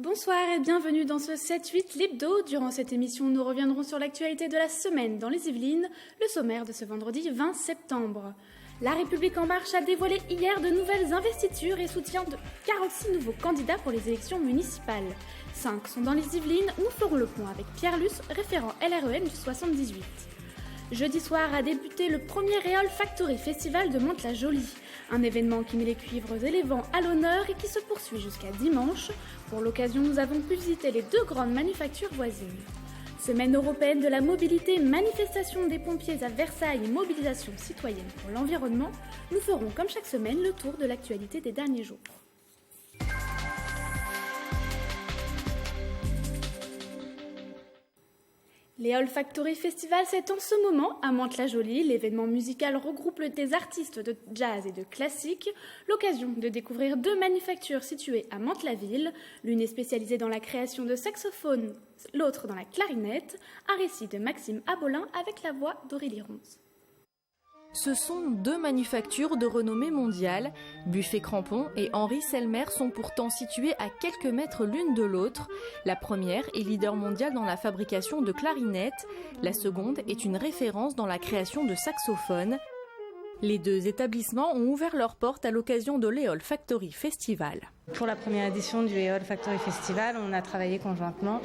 Bonsoir et bienvenue dans ce 7-8 l'hebdo. Durant cette émission, nous reviendrons sur l'actualité de la semaine dans les Yvelines, le sommaire de ce vendredi 20 septembre. La République En Marche a dévoilé hier de nouvelles investitures et soutient de 46 nouveaux candidats pour les élections municipales. 5 sont dans les Yvelines, nous ferons le point avec Pierre Luce, référent LREM du 78. Jeudi soir a débuté le premier Réol Factory Festival de Mantes-la-Jolie, un événement qui met les cuivres et les vents à l'honneur et qui se poursuit jusqu'à dimanche. Pour l'occasion, nous avons pu visiter les deux grandes manufactures voisines. Semaine européenne de la mobilité, manifestation des pompiers à Versailles et mobilisation citoyenne pour l'environnement, nous ferons comme chaque semaine le tour de l'actualité des derniers jours. Les All Factory Festival, c'est en ce moment à Mantes-la-Jolie. L'événement musical regroupe des artistes de jazz et de classique. L'occasion de découvrir deux manufactures situées à Mantes-la-Ville. L'une est spécialisée dans la création de saxophones, l'autre dans la clarinette. Un récit de Maxime Abolin avec la voix d'Aurélie Ronze. Ce sont deux manufactures de renommée mondiale. Buffet Crampon et Henri Selmer sont pourtant situées à quelques mètres l'une de l'autre. La première est leader mondial dans la fabrication de clarinettes. La seconde est une référence dans la création de saxophones. Les deux établissements ont ouvert leurs portes à l'occasion de l'Eol Factory Festival. Pour la première édition du Eol Factory Festival, on a travaillé conjointement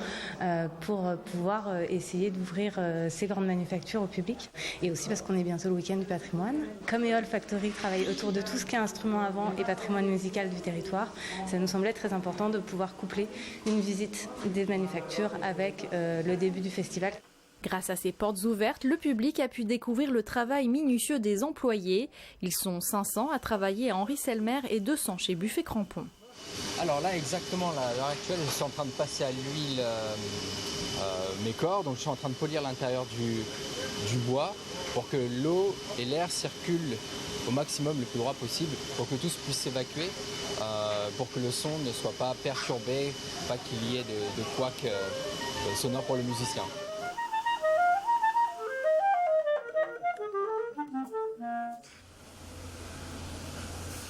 pour pouvoir essayer d'ouvrir ces grandes manufactures au public et aussi parce qu'on est bientôt le week-end du patrimoine. Comme Eol Factory travaille autour de tout ce qui est instrument à vent et patrimoine musical du territoire, ça nous semblait très important de pouvoir coupler une visite des manufactures avec le début du festival. Grâce à ces portes ouvertes, le public a pu découvrir le travail minutieux des employés. Ils sont 500 à travailler à Henri Selmer et 200 chez Buffet Crampon. Alors là, exactement, à l'heure actuelle, je suis en train de passer à l'huile mes corps. Donc je suis en train de polir l'intérieur du bois pour que l'eau et l'air circulent au maximum, le plus droit possible, pour que tout puisse s'évacuer, pour que le son ne soit pas perturbé, pas qu'il y ait de couacs sonores pour le musicien.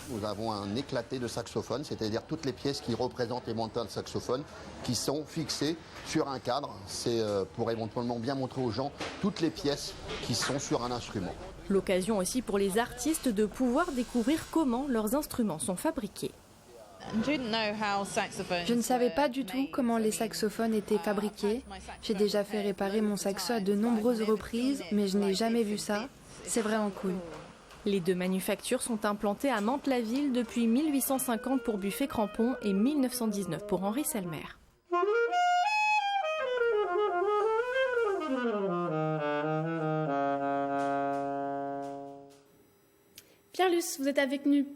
Nous avons un éclaté de saxophone, c'est-à-dire toutes les pièces qui représentent les montants de saxophone qui sont fixées sur un cadre. C'est pour éventuellement bien montrer aux gens toutes les pièces qui sont sur un instrument. L'occasion aussi pour les artistes de pouvoir découvrir comment leurs instruments sont fabriqués. Je ne savais pas du tout comment les saxophones étaient fabriqués. J'ai déjà fait réparer mon saxo à de nombreuses reprises, mais je n'ai jamais vu ça. C'est vraiment cool. Les deux manufactures sont implantées à Mantes-la-Ville depuis 1850 pour Buffet Crampon et 1919 pour Henri Selmer. Pierre Luce, vous êtes avec nous.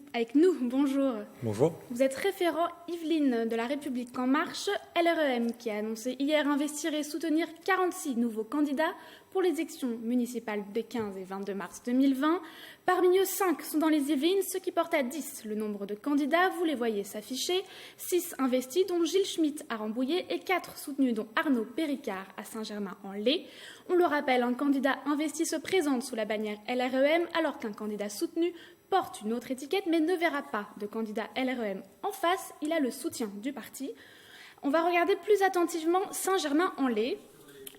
Bonjour. Bonjour. Vous êtes référent Yvelines de la République En Marche, LREM, qui a annoncé hier investir et soutenir 46 nouveaux candidats pour les élections municipales des 15 et 22 mars 2020. Parmi eux, 5 sont dans les Yvelines, ce qui porte à 10 le nombre de candidats. Vous les voyez s'afficher. 6 investis, dont Gilles Schmitt à Rambouillet, et 4 soutenus, dont Arnaud Péricard à Saint-Germain-en-Laye. On le rappelle, un candidat investi se présente sous la bannière LREM, alors qu'un candidat soutenu porte une autre étiquette, mais ne verra pas de candidat LREM en face. Il a le soutien du parti. On va regarder plus attentivement Saint-Germain-en-Laye,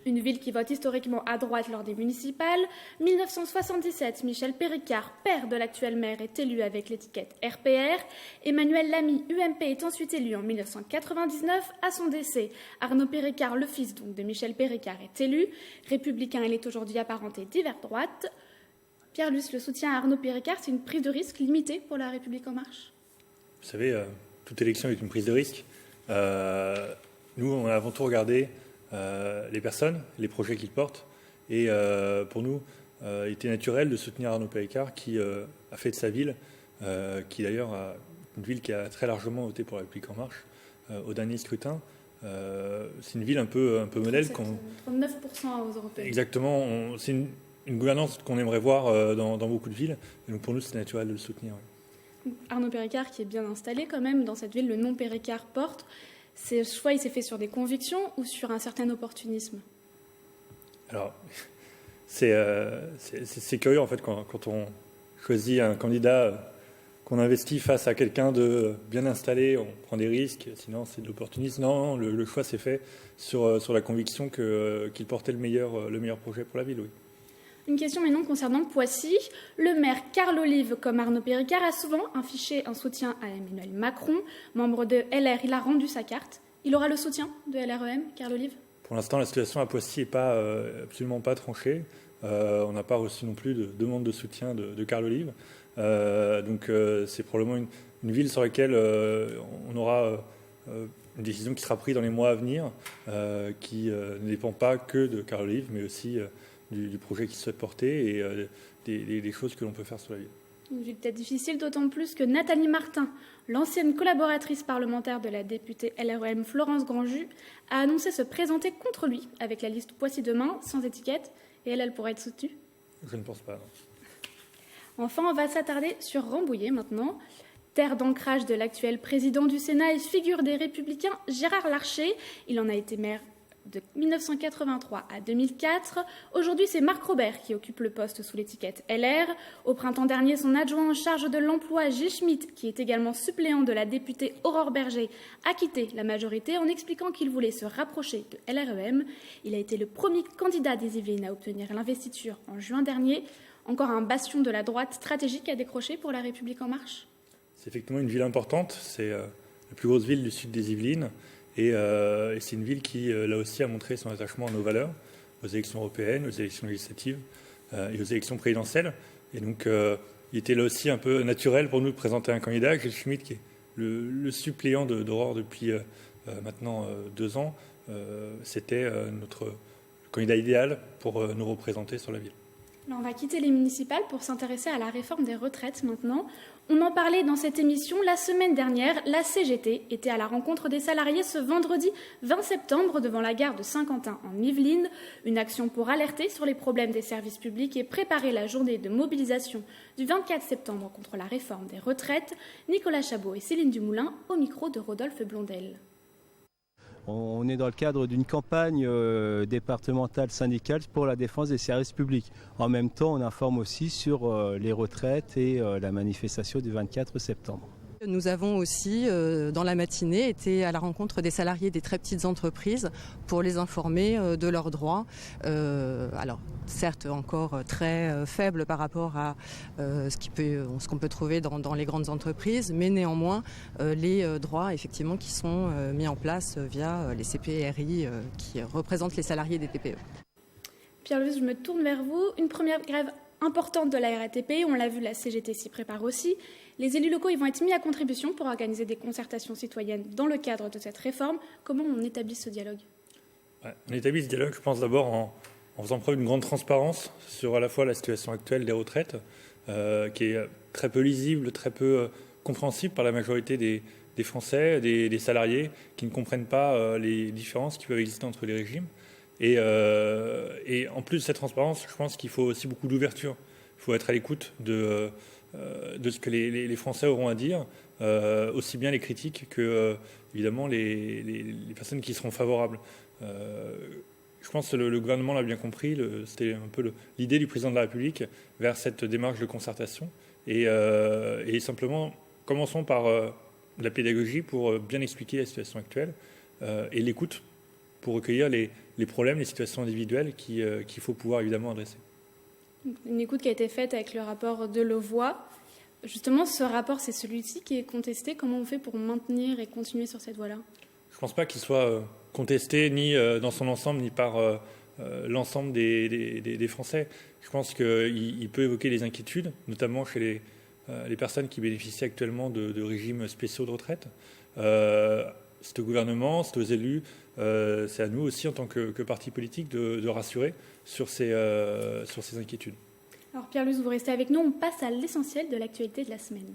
une ville qui vote historiquement à droite lors des municipales. 1977, Michel Péricard, père de l'actuel maire, est élu avec l'étiquette RPR. Emmanuel Lamy, UMP, est ensuite élu en 1999. À son décès, Arnaud Péricard, le fils donc de Michel Péricard, est élu. Républicain, il est aujourd'hui apparenté d'hiver droite. Pierre Luce, le soutien à Arnaud Péricard, c'est une prise de risque limitée pour la République En Marche? Vous savez, toute élection est une prise de risque. Nous, on a avant tout regardé les personnes, les projets qu'ils portent. Et pour nous, il était naturel de soutenir Arnaud Péricard qui a fait de sa ville, qui d'ailleurs a une ville qui a très largement voté pour la République En Marche au dernier scrutin. C'est une ville un peu modèle. 9% aux européennes. Exactement. C'est une gouvernance qu'on aimerait voir dans beaucoup de villes. Et donc pour nous, c'est naturel de le soutenir. Oui. Arnaud Péricard, qui est bien installé quand même dans cette ville, le nom Péricard porte. Ce choix, il s'est fait sur des convictions ou sur un certain opportunisme? Alors, c'est curieux en fait quand on choisit un candidat qu'on investit face à quelqu'un de bien installé, on prend des risques, sinon c'est de l'opportunisme. Non, le choix s'est fait sur la conviction qu'il portait le meilleur projet pour la ville, oui. Une question maintenant concernant Poissy. Le maire Carl Olive, comme Arnaud Péricard, a souvent affiché un soutien à Emmanuel Macron. Membre de LR, il a rendu sa carte. Il aura le soutien de LREM, Carl Olive ? Pour l'instant, la situation à Poissy n'est absolument pas tranchée. On n'a pas reçu non plus de demande de soutien de Carl Olive. Donc c'est probablement une ville sur laquelle on aura une décision qui sera prise dans les mois à venir, qui ne dépend pas que de Carl Olive, mais aussi du projet qu'il souhaite porter et des choses que l'on peut faire sur la ville. Une ville peut-être difficile, d'autant plus que Nathalie Martin, l'ancienne collaboratrice parlementaire de la députée LREM Florence Grandjus, a annoncé se présenter contre lui avec la liste Poissy Demain, sans étiquette, et elle pourrait être soutenue. Je ne pense pas, non. Enfin, on va s'attarder sur Rambouillet maintenant. Terre d'ancrage de l'actuel président du Sénat et figure des Républicains, Gérard Larcher. Il en a été maire de 1983 à 2004. Aujourd'hui, c'est Marc Robert qui occupe le poste sous l'étiquette LR. Au printemps dernier, son adjoint en charge de l'emploi, Gilles Schmitt, qui est également suppléant de la députée Aurore Berger, a quitté la majorité en expliquant qu'il voulait se rapprocher de LREM. Il a été le premier candidat des Yvelines à obtenir l'investiture en juin dernier. Encore un bastion de la droite stratégique à décrocher pour La République En Marche. C'est effectivement une ville importante. C'est la plus grosse ville du sud des Yvelines. Et c'est une ville qui, là aussi, a montré son attachement à nos valeurs, aux élections européennes, aux élections législatives et aux élections présidentielles. Et donc, il était là aussi un peu naturel pour nous de présenter un candidat, Gilles Schmitt, qui est le suppléant d'Aurore depuis maintenant 2 ans. C'était notre candidat idéal pour nous représenter sur la ville. Alors on va quitter les municipales pour s'intéresser à la réforme des retraites maintenant. On en parlait dans cette émission la semaine dernière. La CGT était à la rencontre des salariés ce vendredi 20 septembre devant la gare de Saint-Quentin en Yvelines. Une action pour alerter sur les problèmes des services publics et préparer la journée de mobilisation du 24 septembre contre la réforme des retraites. Nicolas Chabot et Céline Dumoulin au micro de Rodolphe Blondel. On est dans le cadre d'une campagne départementale syndicale pour la défense des services publics. En même temps, on informe aussi sur les retraites et la manifestation du 24 septembre. Nous avons aussi, dans la matinée, été à la rencontre des salariés des très petites entreprises pour les informer de leurs droits. Alors, certes, encore très faibles par rapport à ce qu'on peut trouver dans les grandes entreprises, mais néanmoins, les droits effectivement qui sont mis en place via les CPRI qui représentent les salariés des TPE. Pierre-Louis, je me tourne vers vous. Une première grève importante de la RATP, on l'a vu, la CGT s'y prépare aussi. Les élus locaux ils vont être mis à contribution pour organiser des concertations citoyennes dans le cadre de cette réforme. Comment on établit ce dialogue ? On établit ce dialogue, je pense, d'abord en faisant preuve d'une grande transparence sur à la fois la situation actuelle des retraites, qui est très peu lisible, très peu compréhensible par la majorité des Français, des salariés, qui ne comprennent pas les différences qui peuvent exister entre les régimes. Et en plus de cette transparence, je pense qu'il faut aussi beaucoup d'ouverture. Il faut être à l'écoute de ce que les Français auront à dire, aussi bien les critiques que, évidemment, les personnes qui seront favorables. Je pense que le gouvernement l'a bien compris, c'était un peu l'idée du président de la République vers cette démarche de concertation. Et simplement, commençons par la pédagogie pour bien expliquer la situation actuelle et l'écoute pour recueillir les problèmes, les situations individuelles qu'il faut pouvoir évidemment adresser. Une écoute qui a été faite avec le rapport de Levoix. Justement, ce rapport, c'est celui-ci qui est contesté. Comment on fait pour maintenir et continuer sur cette voie-là ? Je ne pense pas qu'il soit contesté ni dans son ensemble, ni par l'ensemble des Français. Je pense qu'il peut évoquer des inquiétudes, notamment chez les personnes qui bénéficient actuellement de régimes spéciaux de retraite. C'est au gouvernement, c'est aux élus, c'est à nous aussi en tant que parti politique de rassurer sur ces inquiétudes. Alors Pierre-Louis, vous restez avec nous, on passe à l'essentiel de l'actualité de la semaine.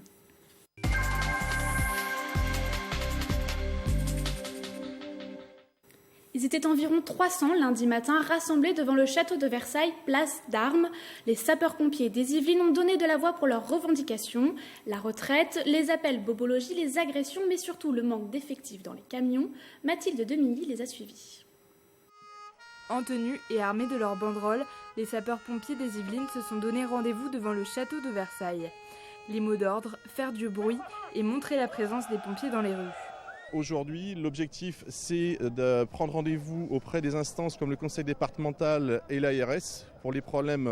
Ils étaient environ 300 lundi matin rassemblés devant le château de Versailles, place d'Armes. Les sapeurs-pompiers des Yvelines ont donné de la voix pour leurs revendications, la retraite, les appels bobologie, les agressions, mais surtout le manque d'effectifs dans les camions. Mathilde Demilly les a suivis. En tenue et armés de leurs banderoles, les sapeurs-pompiers des Yvelines se sont donné rendez-vous devant le château de Versailles. Les mots d'ordre, faire du bruit et montrer la présence des pompiers dans les rues. Aujourd'hui, l'objectif, c'est de prendre rendez-vous auprès des instances comme le conseil départemental et l'ARS pour les problèmes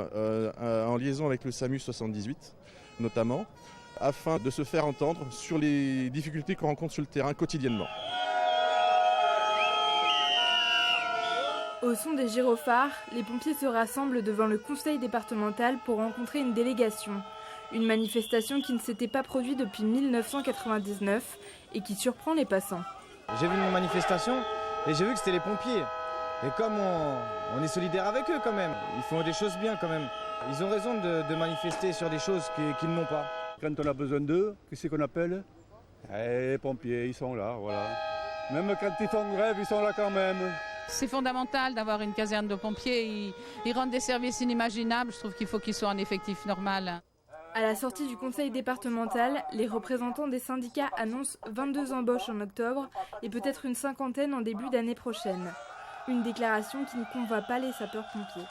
en liaison avec le SAMU 78, notamment, afin de se faire entendre sur les difficultés qu'on rencontre sur le terrain quotidiennement. Au son des gyrophares, les pompiers se rassemblent devant le conseil départemental pour rencontrer une délégation. Une manifestation qui ne s'était pas produite depuis 1999 et qui surprend les passants. J'ai vu une manifestation et j'ai vu que c'était les pompiers. Et comme on est solidaire avec eux quand même, ils font des choses bien quand même. Ils ont raison de manifester sur des choses qu'ils n'ont pas. Quand on a besoin d'eux, qu'est-ce qu'on appelle ? Les pompiers, ils sont là, voilà. Même quand ils font grève, ils sont là quand même. C'est fondamental d'avoir une caserne de pompiers. Ils rendent des services inimaginables. Je trouve qu'il faut qu'ils soient en effectif normal. À la sortie du conseil départemental, les représentants des syndicats annoncent 22 embauches en octobre et peut-être une cinquantaine en début d'année prochaine. Une déclaration qui ne convainc pas les sapeurs-pompiers.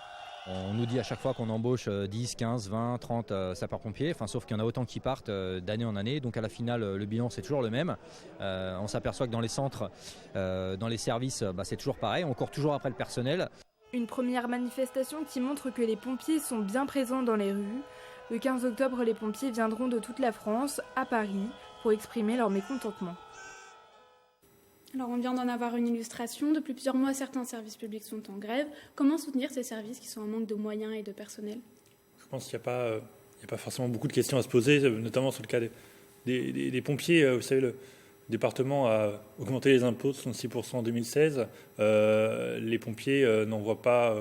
On nous dit à chaque fois qu'on embauche 10, 15, 20, 30 sapeurs-pompiers, sauf qu'il y en a autant qui partent d'année en année. Donc à la finale, le bilan c'est toujours le même. On s'aperçoit que dans les centres, dans les services, c'est toujours pareil. On court toujours après le personnel. Une première manifestation qui montre que les pompiers sont bien présents dans les rues. Le 15 octobre, les pompiers viendront de toute la France, à Paris, pour exprimer leur mécontentement. Alors on vient d'en avoir une illustration. Depuis plusieurs mois, certains services publics sont en grève. Comment soutenir ces services qui sont en manque de moyens et de personnel ? Je pense qu'il n'y a pas forcément beaucoup de questions à se poser, notamment sur le cas des pompiers. Vous savez, le département a augmenté les impôts de 66% en 2016. Les pompiers n'en voient pas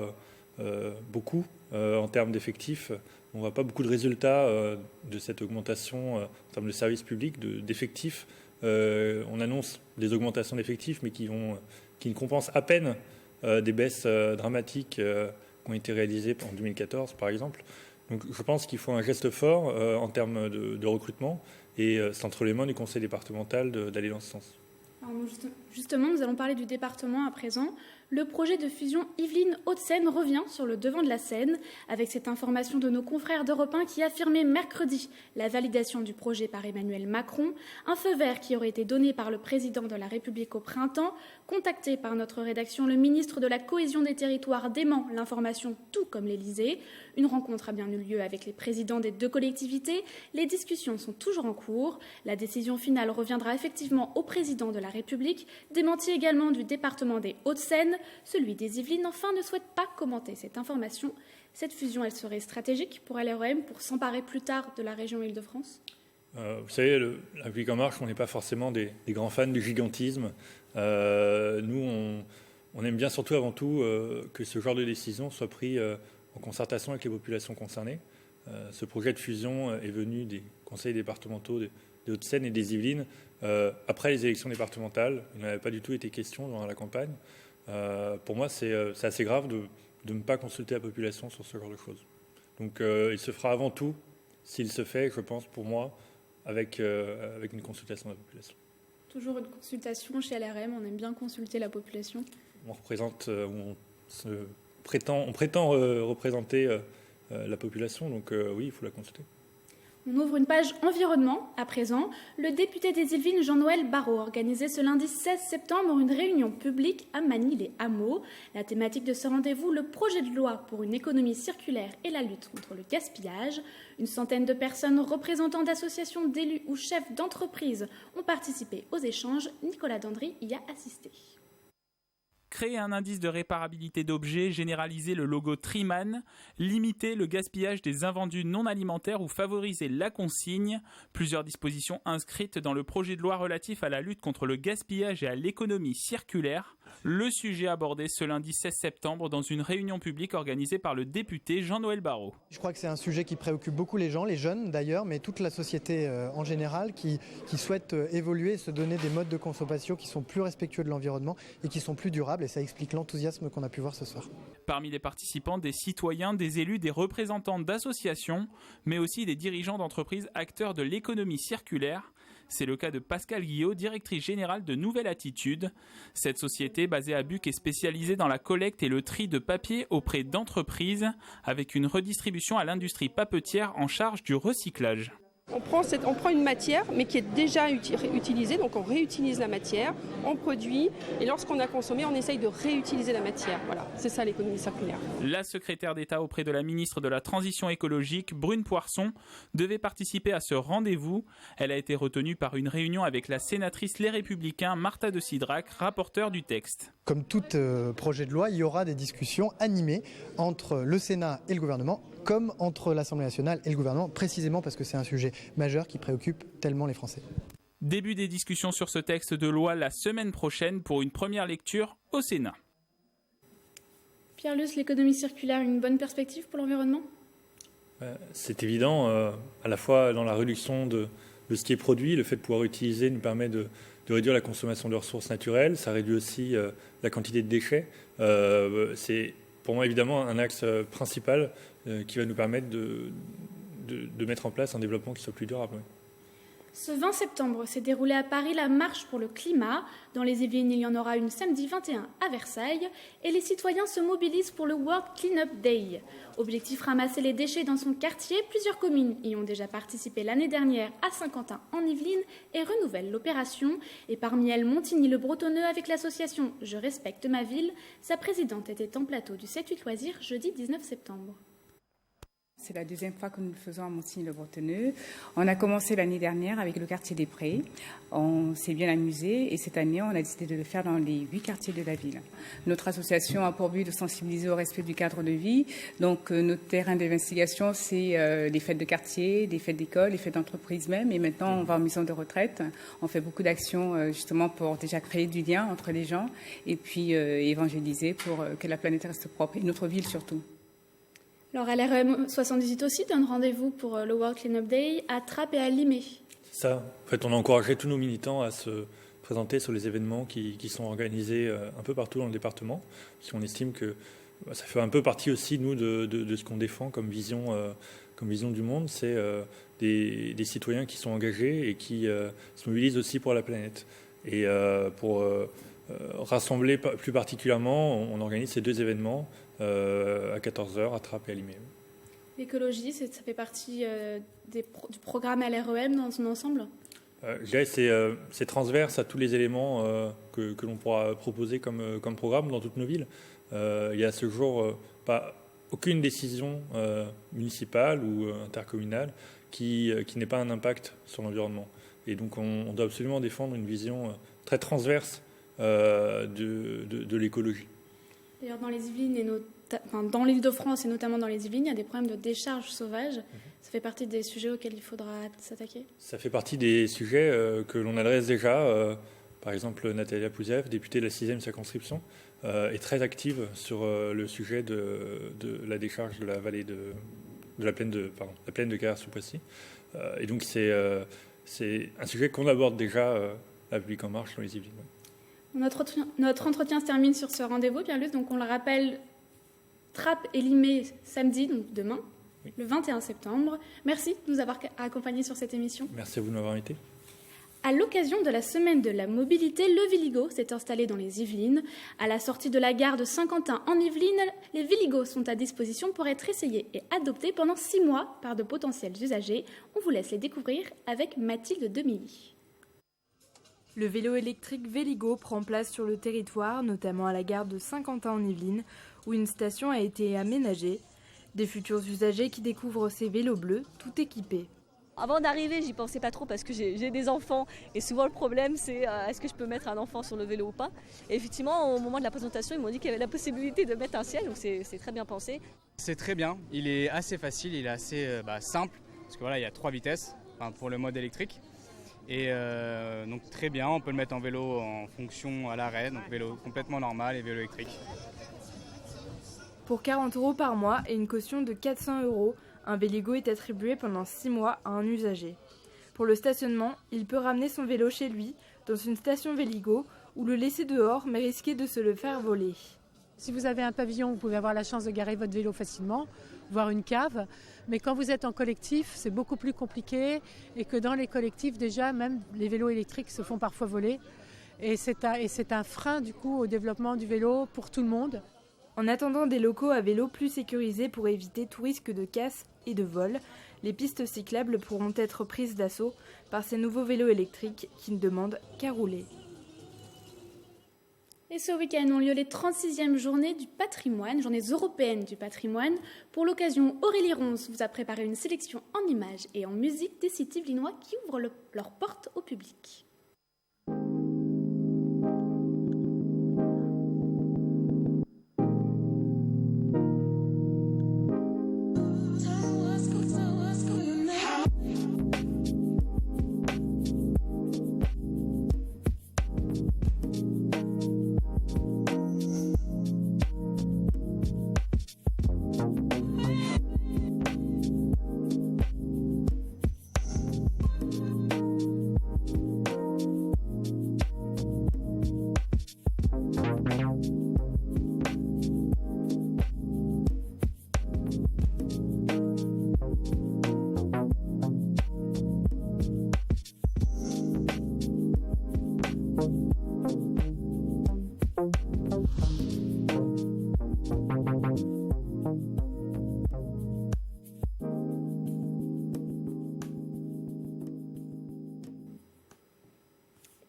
beaucoup en termes d'effectifs. On ne voit pas beaucoup de résultats de cette augmentation en termes de services publics, d'effectifs. On annonce des augmentations d'effectifs, mais qui ne compensent à peine des baisses dramatiques qui ont été réalisées en 2014, par exemple. Donc je pense qu'il faut un geste fort en termes de recrutement, et c'est entre les mains du conseil départemental d'aller dans ce sens. Alors, justement, nous allons parler du département à présent. Le projet de fusion Yvelines-Hauts-de-Seine revient sur le devant de la scène, avec cette information de nos confrères d'Europe 1 qui affirmait mercredi la validation du projet par Emmanuel Macron, un feu vert qui aurait été donné par le président de la République au printemps. Contacté par notre rédaction, le ministre de la Cohésion des Territoires dément l'information, tout comme l'Élysée. Une rencontre a bien eu lieu avec les présidents des deux collectivités. Les discussions sont toujours en cours. La décision finale reviendra effectivement au président de la République, démenti également du département des Hauts-de-Seine. Celui des Yvelines, enfin, ne souhaite pas commenter cette information. Cette fusion, elle serait stratégique pour LREM pour s'emparer plus tard de la région Île-de-France ? Vous savez, la République en marche, on n'est pas forcément des grands fans du gigantisme. Nous, on aime bien surtout avant tout que ce genre de décision soit pris en concertation avec les populations concernées. Ce projet de fusion est venu des conseils départementaux des Hauts-de-Seine et des Yvelines après les élections départementales. Il n'en avait pas du tout été question durant la campagne. Pour moi, c'est assez grave de ne pas consulter la population sur ce genre de choses. Donc il se fera avant tout, s'il se fait, je pense, pour moi, avec une consultation de la population. Toujours une consultation chez LRM, on aime bien consulter la population. On prétend représenter la population, donc oui, il faut la consulter. On ouvre une page environnement à présent. Le député des Yvelines, Jean-Noël Barrot, organisait ce lundi 16 septembre une réunion publique à Magny-les-Hameaux. La thématique de ce rendez-vous, le projet de loi pour une économie circulaire et la lutte contre le gaspillage. Une centaine de personnes représentant d'associations d'élus ou chefs d'entreprise ont participé aux échanges. Nicolas Dandry y a assisté. Créer un indice de réparabilité d'objets, généraliser le logo Triman, limiter le gaspillage des invendus non alimentaires ou favoriser la consigne. Plusieurs dispositions inscrites dans le projet de loi relatif à la lutte contre le gaspillage et à l'économie circulaire. Le sujet abordé ce lundi 16 septembre dans une réunion publique organisée par le député Jean-Noël Barrot. Je crois que c'est un sujet qui préoccupe beaucoup les gens, les jeunes d'ailleurs, mais toute la société en général qui souhaite évoluer et se donner des modes de consommation qui sont plus respectueux de l'environnement et qui sont plus durables. Et ça explique l'enthousiasme qu'on a pu voir ce soir. Parmi les participants, des citoyens, des élus, des représentants d'associations, mais aussi des dirigeants d'entreprises acteurs de l'économie circulaire. C'est le cas de Pascal Guillot, directrice générale de Nouvelle Attitude. Cette société, basée à Buc, est spécialisée dans la collecte et le tri de papier auprès d'entreprises, avec une redistribution à l'industrie papetière en charge du recyclage. On prend une matière, mais qui est déjà utilisée, donc on réutilise la matière, on produit, et lorsqu'on a consommé, on essaye de réutiliser la matière. Voilà, c'est ça l'économie circulaire. La secrétaire d'État auprès de la ministre de la Transition écologique, Brune Poirson, devait participer à ce rendez-vous. Elle a été retenue par une réunion avec la sénatrice Les Républicains, Marta de Cidrac, rapporteure du texte. Comme tout projet de loi, il y aura des discussions animées entre le Sénat et le gouvernement, comme entre l'Assemblée nationale et le gouvernement, précisément parce que c'est un sujet majeur qui préoccupe tellement les Français. Début des discussions sur ce texte de loi la semaine prochaine pour une première lecture au Sénat. Pierre Luce, l'économie circulaire, une bonne perspective pour l'environnement ? C'est évident, à la fois dans la réduction de ce qui est produit, le fait de pouvoir utiliser nous permet de réduire la consommation de ressources naturelles, ça réduit aussi la quantité de déchets. C'est pour moi évidemment un axe principal qui va nous permettre de mettre en place un développement qui soit plus durable. Oui. Ce 20 septembre s'est déroulée à Paris la marche pour le climat. Dans les Yvelines, il y en aura une samedi 21 à Versailles. Et les citoyens se mobilisent pour le World Cleanup Day. Objectif, ramasser les déchets dans son quartier. Plusieurs communes y ont déjà participé l'année dernière à Saint-Quentin en Yvelines et renouvellent l'opération. Et parmi elles, Montigny-le-Bretonneux avec l'association Je respecte ma ville. Sa présidente était en plateau du 7-8 loisirs jeudi 19 septembre. C'est la deuxième fois que nous le faisons à Montigny-le-Bretonneux. On a commencé l'année dernière avec le quartier des Prés. On s'est bien amusé et cette année, on a décidé de le faire dans les 8 quartiers de la ville. Notre association a pour but de sensibiliser au respect du cadre de vie. Donc, notre terrain d'investigation, c'est les fêtes de quartier, les fêtes d'école, les fêtes d'entreprise même. Et maintenant, on va en maison de retraite. On fait beaucoup d'actions justement pour déjà créer du lien entre les gens et puis évangéliser pour que la planète reste propre et notre ville surtout. Alors, à l'REM 78 aussi donne rendez-vous pour le World Cleanup Day à Trappes et à Limay. C'est ça. En fait, on a encouragé tous nos militants à se présenter sur les événements qui sont organisés un peu partout dans le département. Parce qu'on estime que ça fait un peu partie aussi, nous, de ce qu'on défend comme vision du monde. C'est des citoyens qui sont engagés et qui se mobilisent aussi pour la planète. Et pour rassembler plus particulièrement, on organise ces 2 événements à 14h à Trappes et à Limay. L'écologie, ça fait partie du programme LREM dans son ensemble ? Je dirais que c'est transverse à tous les éléments que l'on pourra proposer comme programme dans toutes nos villes. Il y a à ce jour aucune décision municipale ou intercommunale qui n'ait pas un impact sur l'environnement. Et donc on doit absolument défendre une vision très transverse de l'écologie. D'ailleurs, dans les Yvelines dans l'Île-de-France et notamment dans les Yvelines, il y a des problèmes de décharge sauvage. Ça fait partie des sujets auxquels il faudra s'attaquer. Ça fait partie des sujets que l'on adresse déjà. Par exemple, Natalia Pouziev, députée de la 6e circonscription, est très active sur le sujet de la décharge de la vallée de la plaine de Carrière-sous-Poissy. Et donc c'est un sujet qu'on aborde déjà la République en marche dans les Yvelines. Notre entretien se termine sur ce rendez-vous, Pierre-Luc. Donc on le rappelle, Trappes et Limay samedi, donc demain, le 21 septembre. Merci de nous avoir accompagnés sur cette émission. Merci à vous de m'avoir invité. À l'occasion de la semaine de la mobilité, le Véligo s'est installé dans les Yvelines. À la sortie de la gare de Saint-Quentin en Yvelines, les Véligos sont à disposition pour être essayés et adoptés pendant 6 mois par de potentiels usagers. On vous laisse les découvrir avec Mathilde Demilly. Le vélo électrique Véligo prend place sur le territoire, notamment à la gare de Saint-Quentin en Yvelines, où une station a été aménagée. Des futurs usagers qui découvrent ces vélos bleus, tout équipés. Avant d'arriver, j'y pensais pas trop parce que j'ai des enfants et souvent le problème c'est est-ce que je peux mettre un enfant sur le vélo ou pas. Et effectivement, au moment de la présentation, ils m'ont dit qu'il y avait la possibilité de mettre un ciel, donc c'est très bien pensé. C'est très bien, il est assez facile, il est assez simple, parce que voilà, il y a 3 vitesses pour le mode électrique. Et donc très bien, on peut le mettre en vélo en fonction à l'arrêt, donc vélo complètement normal et vélo électrique. Pour 40 € par mois et une caution de 400 €, un Véligo est attribué pendant 6 mois à un usager. Pour le stationnement, il peut ramener son vélo chez lui, dans une station Véligo, ou le laisser dehors, mais risquer de se le faire voler. Si vous avez un pavillon, vous pouvez avoir la chance de garer votre vélo facilement, voire une cave. Mais quand vous êtes en collectif, c'est beaucoup plus compliqué et que dans les collectifs, déjà, même les vélos électriques se font parfois voler. Et c'est un frein, du coup, au développement du vélo pour tout le monde. En attendant des locaux à vélo plus sécurisés pour éviter tout risque de casse et de vol, Les pistes cyclables pourront être prises d'assaut par ces nouveaux vélos électriques qui ne demandent qu'à rouler. Et ce week-end ont lieu les 36e journées du patrimoine, journées européennes du patrimoine. Pour l'occasion, Aurélie Ronce vous a préparé une sélection en images et en musique des sites yvelinois qui ouvrent leurs portes au public.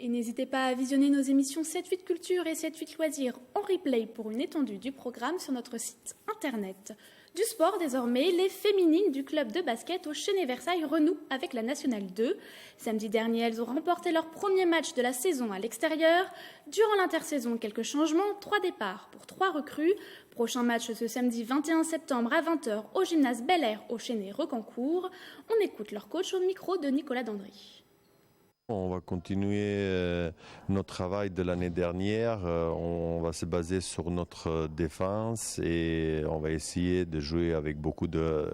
Et n'hésitez pas à visionner nos émissions 7-8 Culture et 7-8 Loisirs en replay pour une étendue du programme sur notre site internet. Du sport désormais, les féminines du club de basket au Chêne-Versailles renouent avec la Nationale 2. Samedi dernier, elles ont remporté leur premier match de la saison à l'extérieur. Durant l'intersaison, quelques changements, 3 départs pour 3 recrues. Prochain match ce samedi 21 septembre à 20h au gymnase Bel Air au Chêne-Recancourt. On écoute leur coach au micro de Nicolas Dandry. On va continuer notre travail de l'année dernière. On va se baser sur notre défense et on va essayer de jouer avec beaucoup de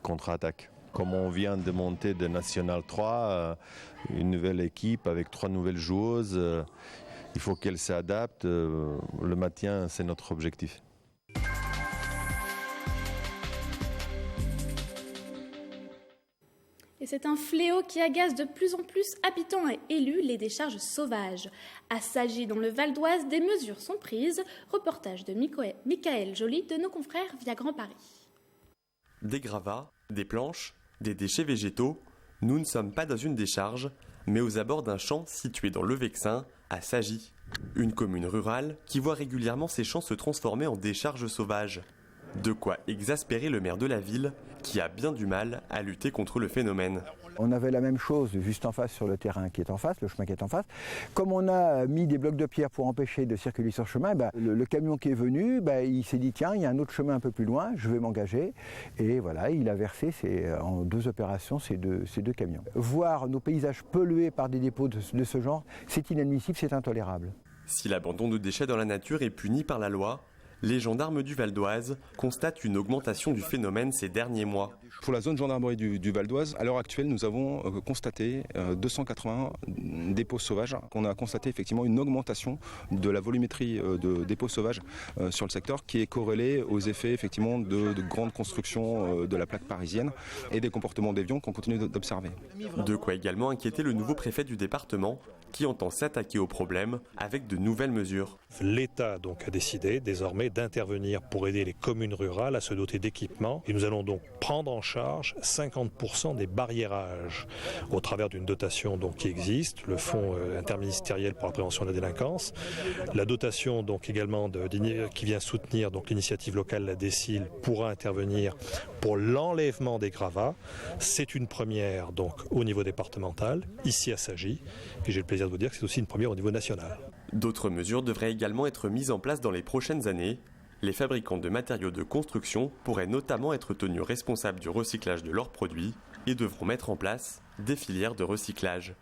contre-attaques. Comme on vient de monter de National 3, une nouvelle équipe avec 3 nouvelles joueuses, il faut qu'elles s'adaptent. Le maintien, c'est notre objectif. Et c'est un fléau qui agace de plus en plus habitants et élus, les décharges sauvages. À Sagy, dans le Val d'Oise, des mesures sont prises. Reportage de Michael Joly de nos confrères via Grand Paris. Des gravats, des planches, des déchets végétaux, nous ne sommes pas dans une décharge, mais aux abords d'un champ situé dans le Vexin, à Sagy. Une commune rurale qui voit régulièrement ses champs se transformer en décharges sauvages. De quoi exaspérer le maire de la ville, qui a bien du mal à lutter contre le phénomène. On avait la même chose juste en face sur le terrain qui est en face, le chemin qui est en face. Comme on a mis des blocs de pierre pour empêcher de circuler sur le chemin, le camion qui est venu, il s'est dit tiens, il y a un autre chemin un peu plus loin, je vais m'engager. Et voilà, il a versé en 2 opérations ces deux camions. Voir nos paysages pollués par des dépôts de ce genre, c'est inadmissible, c'est intolérable. Si l'abandon de déchets dans la nature est puni par la loi, les gendarmes du Val d'Oise constatent une augmentation du phénomène ces derniers mois. Pour la zone gendarmerie du Val d'Oise, à l'heure actuelle, nous avons constaté 280 dépôts sauvages. On a constaté effectivement une augmentation de la volumétrie de dépôts sauvages sur le secteur qui est corrélée aux effets effectivement de grandes constructions de la plaque parisienne et des comportements déviants qu'on continue d'observer. De quoi également inquiéter le nouveau préfet du département qui entend s'attaquer au problème avec de nouvelles mesures. L'État donc a décidé désormais d'intervenir pour aider les communes rurales à se doter d'équipements et nous allons donc prendre en charge 50% des barriérages au travers d'une dotation donc qui existe, le fonds interministériel pour la prévention de la délinquance, la dotation donc également qui vient soutenir donc l'initiative locale, la DECIL, pourra intervenir pour l'enlèvement des gravats. C'est une première donc au niveau départemental, ici à Sagy, et j'ai le plaisir de vous dire que c'est aussi une première au niveau national. D'autres mesures devraient également être mises en place dans les prochaines années. Les fabricants de matériaux de construction pourraient notamment être tenus responsables du recyclage de leurs produits et devront mettre en place des filières de recyclage.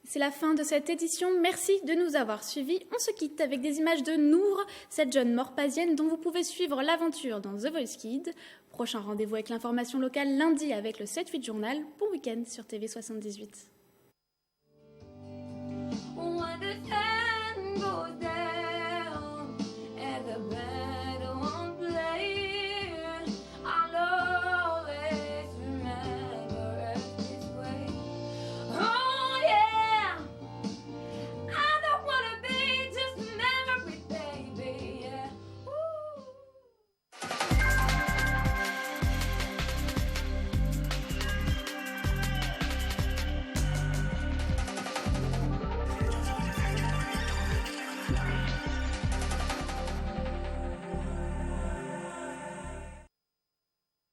C'est la fin de cette édition. Merci de nous avoir suivis. On se quitte avec des images de Nour, cette jeune morpasienne dont vous pouvez suivre l'aventure dans The Voice Kids. Prochain rendez-vous avec l'information locale lundi avec le 7-8 Journal. Bon week-end sur TV 78. When the sun goes down.